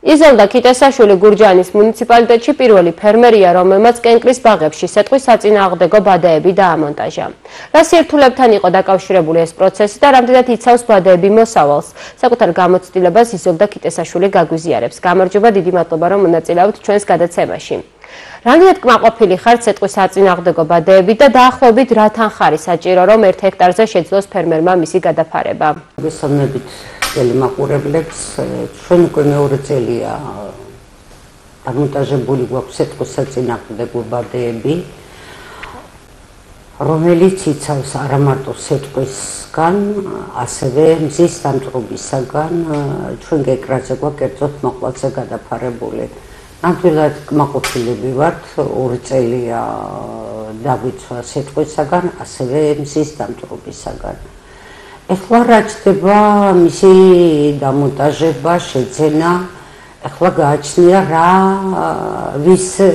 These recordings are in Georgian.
იზოლდა ქიტესაშვილი გურჯაანის მუნიციპალიტეტში პირველი ფერმერია, რომელმაც კენკრის ბაღებში სეტყვის საწინააღმდეგო ბადეები დაამონტაჟა. რა სირთულებთან იყო დაკავშირებული ეს პროცესი და რამდენად იცავს ბადეები მოსავალს? საკუთარ გამოცდილებას იზოლდა ქიტესაშვილი გაგვიზიარებს. გამარჯობა, დიდი მადლობა, რომ მონაწილეობთ ჩვენს გადაცემაში. რამდენად კმაყოფილი ხართ სეტყვის საწინააღმდეგო ბადეებით და დაახლოებით რა თან ხარი საჭირო, რომ 1 ჰექტარზე შეძლოს ფერმერმა მისი გადაფარება? მოგესალმებით ტელემაყურებლებს, ჩვენ უკვე მეორე წელია დამონტაჟებული გვაქვს სეტყვის საწინააღმდეგო ბადეები, რომელიც იცავს არა მარტო სეტყვისგან, ასევე მზის დამწყობისაგან, ჩვენ გეკრაზე გვაქვს კერძოდ მოყვალზე გადაფარებული. ნამდვილად კმაყოფილები ვართ, 2 წელია დაგვიცვა სეტყვისაგან, ასევე მზის დამწყობისაგან. ეხლა რა ჩდება მისი დამონტაჟება, შეძენა, ეხლა გააჩნია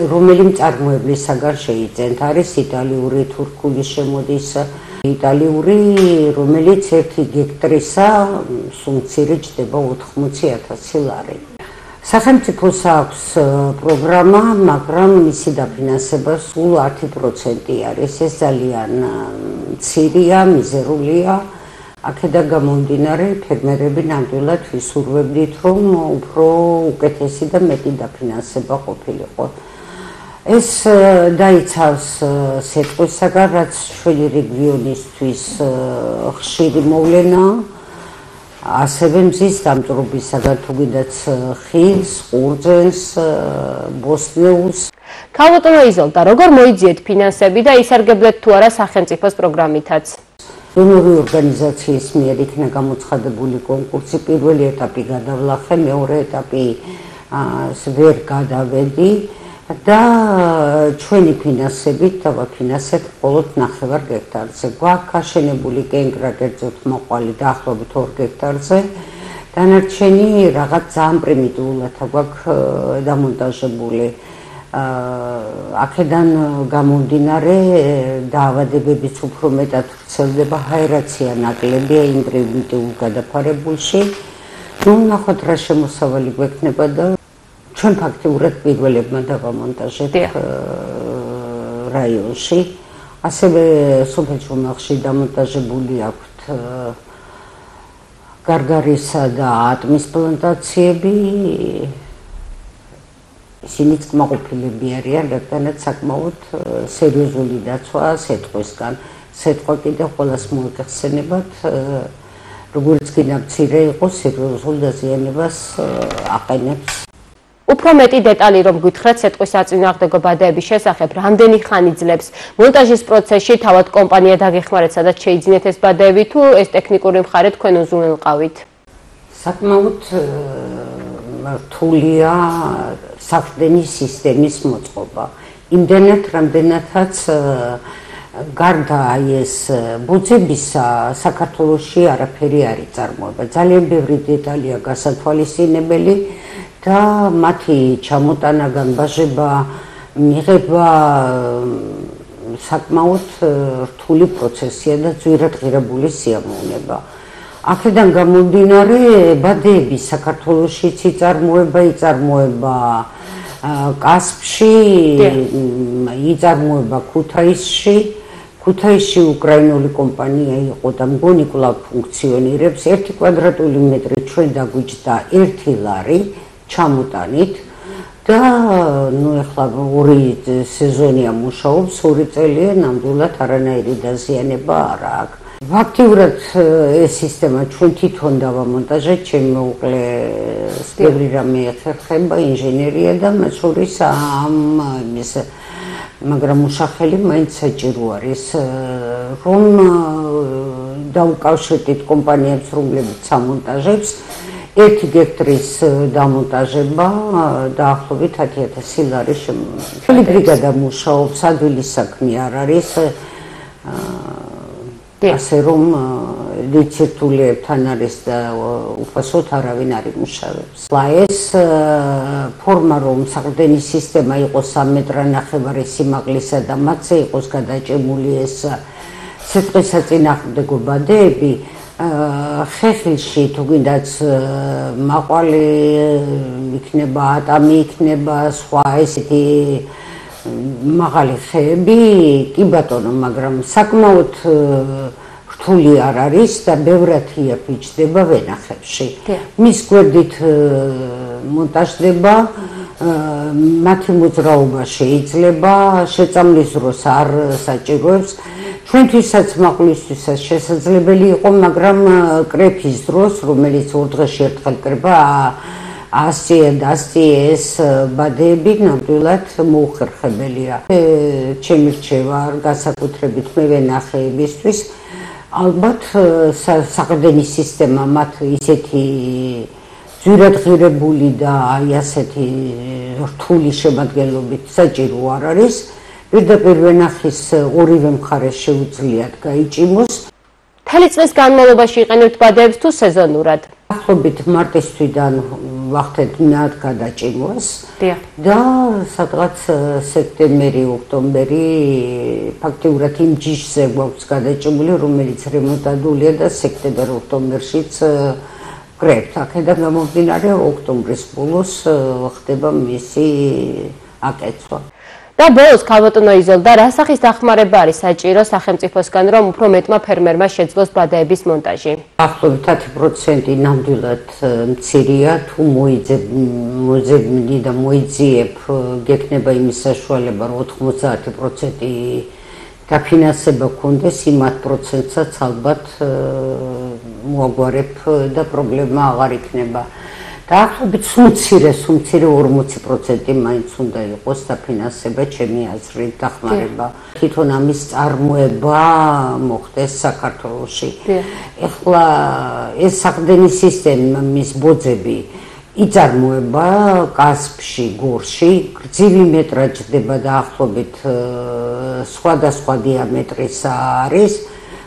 რომელი მწარმოებლისაგან შეიძენთ. არის იტალიური, თურქული შემოდის, იტალიური, რომელიც 1 ჰექტარისა სულ მცირე ჯდება 80,000 ლარი. სახელმწიფოს აქვს პროგრამა, მაგრამ მისი დაფინანსება სულ 10% არის. ეს ძალიან მცირეა, მიზერულია. აქედან გამომდინარე, ფერმერები ნამდვილად ვისურვებდით, რომ უფრო უკეთესი და მეტი დაფინანსება ყოფილიყო. ეს დაიცავს სეტყვისაგან, რაც ჩვენი რეგიონისთვის ხშირი მოვლენაა, ასევე მზის დამწყობისაგან, თუ გინდათ ხილს, ყურძენს, ბოსტნეულს. ქალბატონო იზოლდა, როგორ მოიძიეთ ფინანსები და ისარგებლეთ თუ არა სახელმწიფოს პროგრამითაც? დონორი ორგანიზაციის მიერ იქნა გამოცხადებული კონკურსი, პირველი ეტაპი გადავლახე, მეორე ეტაპი ვერ გადავედი და ჩვენი ფინანსებით დავაფინანსეთ მხოლოდ 9 ჰექტარზე. გვაქვს აშენებული კენკრა კერძოდ მოყვალი დაახლოებით 2 ჰექტარზე, დანარჩენი რაღაც ძალიან პრიმიტიულად გვაქვს დამონტაჟებული. აქედან გამომდინარე დაავადებებიც უფრო მეტად ვრცელდება, ჰაერაცია ნაკლებია იმ პრიმიტიულ გადაფარებულში. ნახოთ რა შემოსავალი გვექნება და ჩვენ ფაქტიურად პირველებმა დავამონტაჟეთ რაიონში. ასევე სოფელ ჭუმახში დამონტაჟებული აქვთ გარგარისა და ატმის პლანტაციები. ისინიც კმაყოფილები არიან, რადგანაც საკმაოდ სერიოზული დაცვა სეტყვისგან. სეტყვა კიდევ ყველას მოიხსენებათ, როგორც კი მცირე იყოს, სერიოზულ დაზიანებას აყენებს. უფრო მეტი დეტალი რომ გითხრათ სეტყვის საწინააღმდეგო ბადეების შესახებ, რამდენი ხანი ძლებს მონტაჟის პროცესში, თავად კომპანია დაგეხმარეთ, სადაც შეიძინეთ ეს ბადეები, თუ ეს ტექნიკური მხარე თქვენ უზრუნველყავით? საკმაოდ რთულია საყრდენის სისტემის მოწყობა. იმდენად, რამდენადაც გარდა ეს ბუძებისა საქართველოში არაფერი არ იწარმოება. ძალიან ბევრი დეტალია გასათვალისწინებელი და მათი ჩამოტანა, განბაჟება, მიღება საკმაოდ რთული პროცესია და ძვირადღირებული სიამოვნება. აქედან გამომდინარე, ბადეები საქართველოშიც იწარმოება კასპში, იწარმოება ქუთაისში. ქუთაისში უკრაინული კომპანია იყო და მგონი კვლავ ფუნქციონირებს. 1 კვადრატული მეტრი ჩვენ დაგვიჯდა 1 ლარი ჩამოტანით და ეხლა 2 სეზონია მუშაობს, 2 წელია ნამდვილად არანაირი დაზიანება არ აქვს. ფაქტიურად ეს სისტემა ჩვენ თვითონ დავამონტაჟეთ, ჩემი მეუღლე ბევრი რამე ეხერხება, ინჟინერია და მათ შორის მაგრამ უშახელი მაინც საჭირო არის, რომ დავუკავშირდით კომპანიებს, რომლებიც ამონტაჟებს. 1 ჰექტარის დამონტაჟება დაახლოებით 10,000 ლარი შემოგვიჭირა. ჩვენი ბრიგადა მუშაობს, ადვილი საქმე არ არის. ასე რომ ლიცენზიურებთან არის და უფასოდ არავინ არ იმუშავებს. ეს ფორმა რომ საყრდენის სისტემა იყოს 3 მეტრ-ნახევარი სიმაღლისა და მათზე იყოს გადაჭიმული ეს სეტყვის საწინააღმდეგო ბადეები, ხეხილში თუ გინდაც მაყვალი იქნება, ატამი იქნება, სხვა ესეთი მაღალი ხეები, კი ბატონო, მაგრამ საკმაოდ რთული არ არის და ბევრად იაფიჩდება ვენახებში. მის გვერდით მონტაჟდება, მათი მოძრაობა შეიძლება, შეწამლის დროს არ საჭიროებს. ჩვენთვისაც მაყვლისთვისაც შესაძლებელი იყო, მაგრამ კრეფის დროს, რომელიც ორ დღეში ერთხელ კრება, ასწიე ეს ბადეები ნამდვილად მოუხერხებელია. ჩემი რჩევა განსაკუთრებით მე ვენახეებისთვის, ალბათ საყრდენის სისტემა მათ ისეთი ძვირადღირებული და აი ასეთი რთული შემადგენლობით საჭირო არ არის. პირდაპირ ვენახის ორივე მხარეს შეუძლიათ გაიჭიმოს. მთელი წლის განმავლობაში იყენებთ ბადეებს თუ სეზონურად? ახლობით მარტის თვიდან ვახდენთ მათ გადაჭიმოს და სადღაც სექტემბერი, ოქტომბერი ფაქტიურად იმ ჯიშზე გვაქვს გადაჭიმული, რომელიც რემონტადულია და სექტემბერ-ოქტომბერშიც გრებთ. აქედან გამომდინარე ოქტომბრის ბოლოს ხდება მისი აკეცვა. და ბოლოს ქალბატონო იზოლდა, რა სახის დახმარება არის საჭირო სახელმწიფოსგან, რომ უფრო მეტმა ფერმერმა შეძლოს ბადეების მონტაჟი? ახლობით 10% ნამდვილად მცირეა, თუ მოიძებნი და მოიძიებ, გექნება იმის საშუალება, რომ 90% დაფინანსება გქონდეს, იმ 10%-საც ალბათ მოაგვარებ და პრობლემა აღარ იქნება. და ახლობით სუმცირე 40% მაინც უნდა იყოს დაფინანსება, ჩემი აზრით, დახმარება. თვითონ ამის წარმოება მოხდეს საქართველოში. ეხლა ეს საყრდენის სისტემის ბოძები იწარმოება კასპში, გორში, გრძივი მეტრაჟდება დაახლოებით სხვადასხვა დიამეტრის არის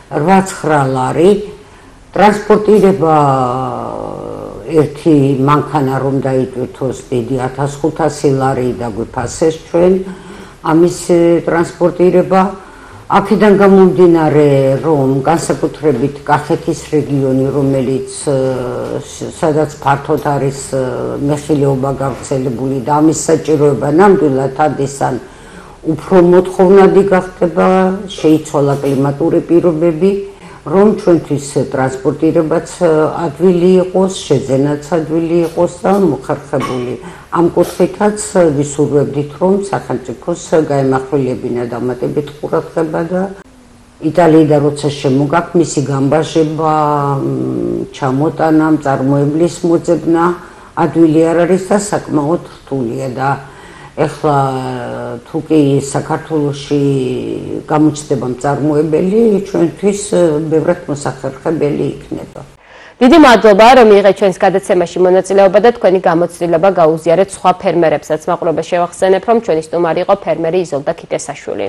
8-9 ლარი. ტრანსპორტირება ერთი მანქანა რომ დაიტვირთოს დიდი 1500 ლარი დაგვიფასეს ჩვენ ამის ტრანსპორტირება. აქედან გამომდინარე, რომ განსაკუთრებით კახეთის რეგიონი, რომელიც სადაც ფართოდ არის მეხილეობა გავრცელებული და ამის საჭიროება ნამდვილად ადესან უფრო მოთხოვნადი გახდება, შეიცვალა კლიმატური პირობები, რომ ჩვენთვის ტრანსპორტირებაც ადვილი იყოს, შეძენაც ადვილი იყოს და მოხერხებული. ამ კუთხითაც ვისურვებდით, რომ სახელმწიფოს გაემახვილებინა დამატებით ყურადღება და იტალიიდან როცა შემოგაქვს მისი გამბაჟება, ჩამოტანა, მწარმოებლის მოძებნა ადვილი არ არის და საკმაოდ რთულია და ეხლა თუ კი საქართველოში გამოჩნდება მწარმოებელი, ჩვენთვის ბევრად მოსახერხებელი იქნება. დიდი მადლობა, რომ მიიღეთ ჩვენს გადაცემაში მონაწილეობა და თქვენი გამოცდილება გაუზიარეთ სხვა ფერმერებსაც. მაყურებელს შევახსენებ, რომ ჩვენი სტუმარი იყო ფერმერი იზოლდა ქიტესაშვილი.